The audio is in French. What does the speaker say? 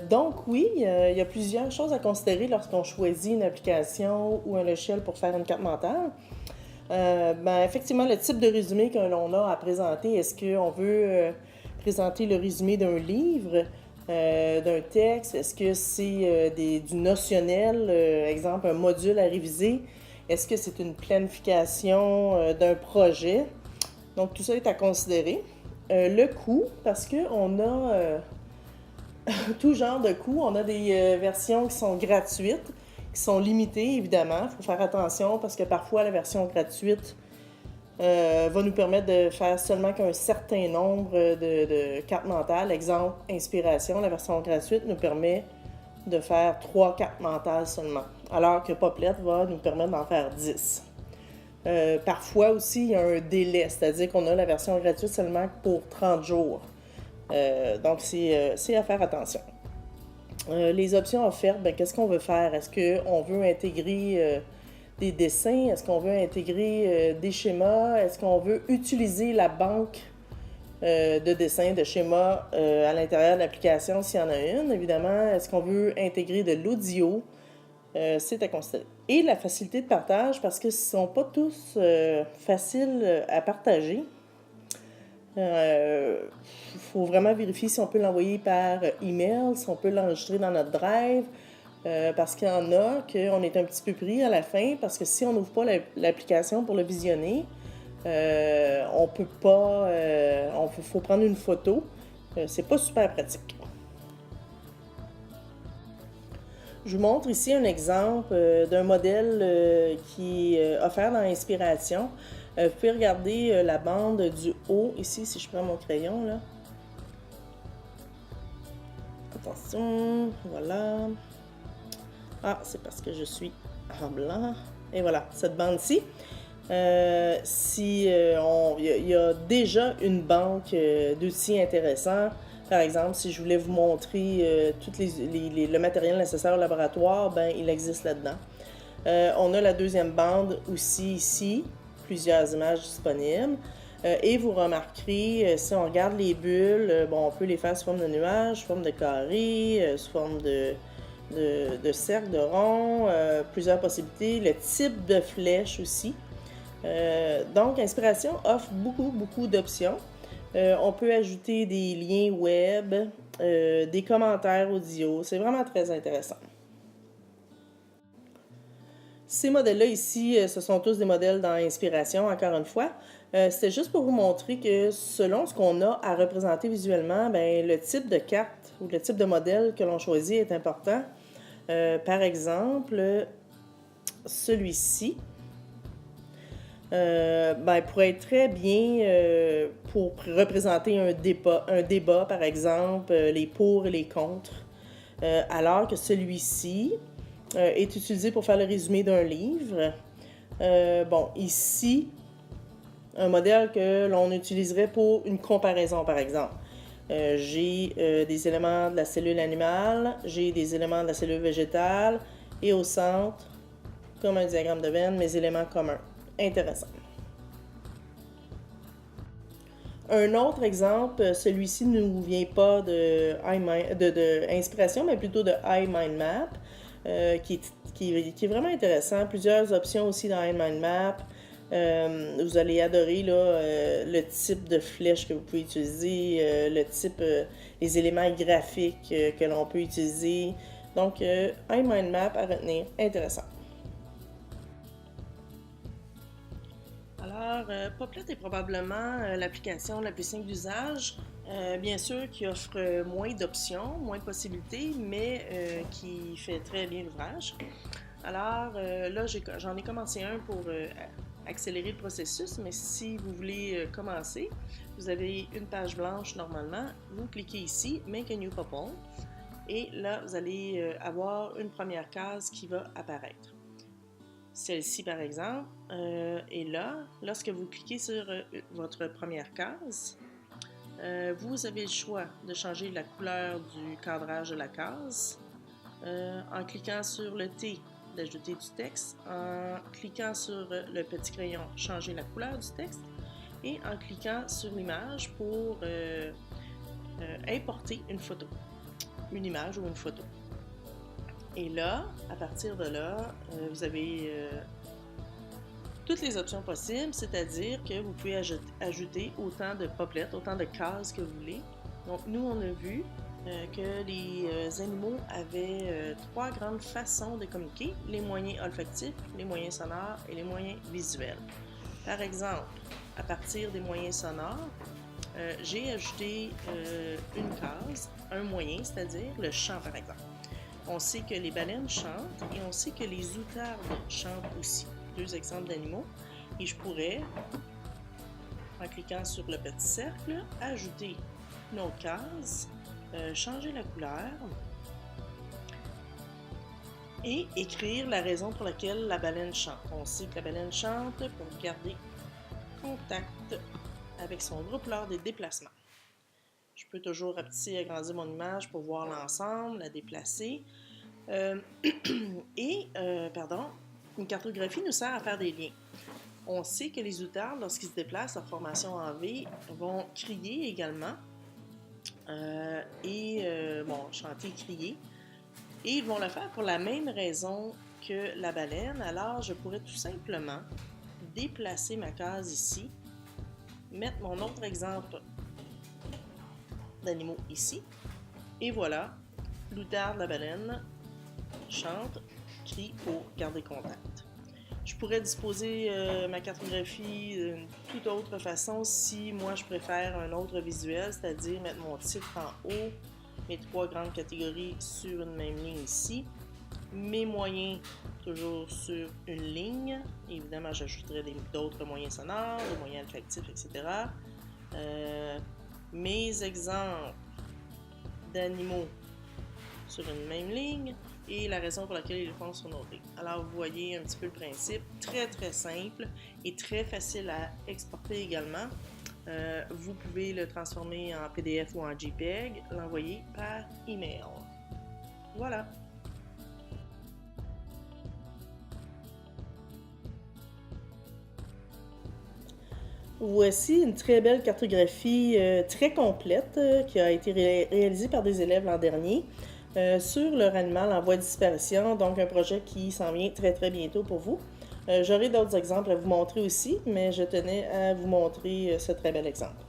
Donc oui, il y a plusieurs choses à considérer lorsqu'on choisit une application ou un logiciel pour faire une carte mentale. Effectivement, le type de résumé que l'on a à présenter, est-ce qu'on veut présenter le résumé d'un livre, d'un texte? Est-ce que c'est du notionnel, exemple un module à réviser? Est-ce que c'est une planification d'un projet? Donc tout ça est à considérer. Le coût, parce qu'on a tout genre de coûts. On a des versions qui sont gratuites, qui sont limitées, évidemment. Il faut faire attention parce que parfois, la version gratuite va nous permettre de faire seulement qu'un certain nombre de cartes mentales. Exemple, inspiration, la version gratuite nous permet de faire 3 cartes mentales seulement, alors que Poplet va nous permettre d'en faire 10. Parfois aussi, il y a un délai, c'est-à-dire qu'on a la version gratuite seulement pour 30 jours. Donc, c'est à faire attention. Les options offertes, qu'est-ce qu'on veut faire? Est-ce qu'on veut intégrer des dessins? Est-ce qu'on veut intégrer des schémas? Est-ce qu'on veut utiliser la banque de dessins, de schémas à l'intérieur de l'application s'il y en a une, évidemment? Est-ce qu'on veut intégrer de l'audio? C'est à considérer. Et la facilité de partage, parce que ce ne sont pas tous faciles à partager. Faut vraiment vérifier si on peut l'envoyer par email, si on peut l'enregistrer dans notre drive, parce qu'il y en a qu'on est un petit peu pris à la fin, parce que si on n'ouvre pas l'application pour le visionner, on peut pas, faut prendre une photo. C'est pas super pratique. Je vous montre ici un exemple d'un modèle qui est offert dans Inspiration. Vous pouvez regarder la bande du haut, ici, si je prends mon crayon, là. Attention, voilà. Ah, c'est parce que je suis en blanc. Et voilà, cette bande-ci. Il y a déjà une banque d'outils intéressants. Par exemple, si je voulais vous montrer tout le matériel nécessaire au laboratoire, il existe là-dedans. On a la deuxième bande aussi ici, plusieurs images disponibles. Et vous remarquerez, si on regarde les bulles, on peut les faire sous forme de nuages, sous forme de carré, sous forme de cercle, de rond, plusieurs possibilités. Le type de flèche aussi. Donc, Inspiration offre beaucoup d'options. On peut ajouter des liens web, des commentaires audio. C'est vraiment très intéressant. Ces modèles-là ici, ce sont tous des modèles dans Inspiration, encore une fois. C'était juste pour vous montrer que selon ce qu'on a à représenter visuellement, le type de carte ou le type de modèle que l'on choisit est important. Par exemple, celui-ci pourrait être très bien pour représenter un débat, par exemple, les pour et les contre. Alors que celui-ci est utilisé pour faire le résumé d'un livre. Ici, un modèle que l'on utiliserait pour une comparaison, par exemple. J'ai des éléments de la cellule animale, j'ai des éléments de la cellule végétale, et au centre, comme un diagramme de Venn, mes éléments communs. Intéressant. Un autre exemple, celui-ci ne nous vient pas de Inspiration, mais plutôt de iMindMap, qui est vraiment intéressant. Plusieurs options aussi dans iMindMap. Vous allez adorer là, le type de flèche que vous pouvez utiliser, le type, les éléments graphiques que l'on peut utiliser. Donc, iMindMap à retenir, intéressant. Alors, Poplet est probablement l'application la plus simple d'usage, bien sûr qui offre moins d'options, moins de possibilités, mais qui fait très bien l'ouvrage. Alors, là, j'en ai commencé un pour accélérer le processus, mais si vous voulez commencer, vous avez une page blanche normalement, vous cliquez ici, Make a New Popple, et là, vous allez avoir une première case qui va apparaître. Celle-ci, par exemple, est là. Lorsque vous cliquez sur votre première case, vous avez le choix de changer la couleur du cadrage de la case en cliquant sur le T, d'ajouter du texte, en cliquant sur le petit crayon, changer la couleur du texte, et en cliquant sur l'image pour importer une photo. une image ou une photo. Et là, à partir de là, vous avez toutes les options possibles, c'est-à-dire que vous pouvez ajouter autant de poplets, autant de cases que vous voulez. Donc, nous, on a vu que les animaux avaient trois grandes façons de communiquer, les moyens olfactifs, les moyens sonores et les moyens visuels. Par exemple, à partir des moyens sonores, j'ai ajouté une case, un moyen, c'est-à-dire le chant, par exemple. On sait que les baleines chantent et on sait que les outardes chantent aussi. Deux exemples d'animaux. Et je pourrais, en cliquant sur le petit cercle, ajouter une autre case, changer la couleur et écrire la raison pour laquelle la baleine chante. On sait que la baleine chante pour garder contact avec son groupe lors des déplacements. Je peux toujours rapetisser et agrandir mon image pour voir l'ensemble, la déplacer. Une cartographie nous sert à faire des liens. On sait que les outardes, lorsqu'ils se déplacent en formation en V, vont crier également. Chanter, crier. Et ils vont le faire pour la même raison que la baleine. Alors, je pourrais tout simplement déplacer ma case ici, mettre mon autre exemple d'animaux ici, et voilà, l'outarde, la baleine, chante, crie pour garder contact. Je pourrais disposer ma cartographie d'une toute autre façon si moi je préfère un autre visuel, c'est-à-dire mettre mon titre en haut, mes trois grandes catégories sur une même ligne ici, mes moyens toujours sur une ligne, évidemment j'ajouterai d'autres moyens sonores, des moyens olfactifs, etc. Mes exemples d'animaux sur une même ligne et la raison pour laquelle ils le font sur notre ligne. Alors vous voyez un petit peu le principe, très très simple et très facile à exporter également. Vous pouvez le transformer en PDF ou en JPEG, l'envoyer par email. Voilà. Voici une très belle cartographie très complète qui a été réalisée par des élèves l'an dernier sur leur animal en voie de disparition, donc un projet qui s'en vient très très bientôt pour vous. J'aurai d'autres exemples à vous montrer aussi, mais je tenais à vous montrer ce très bel exemple.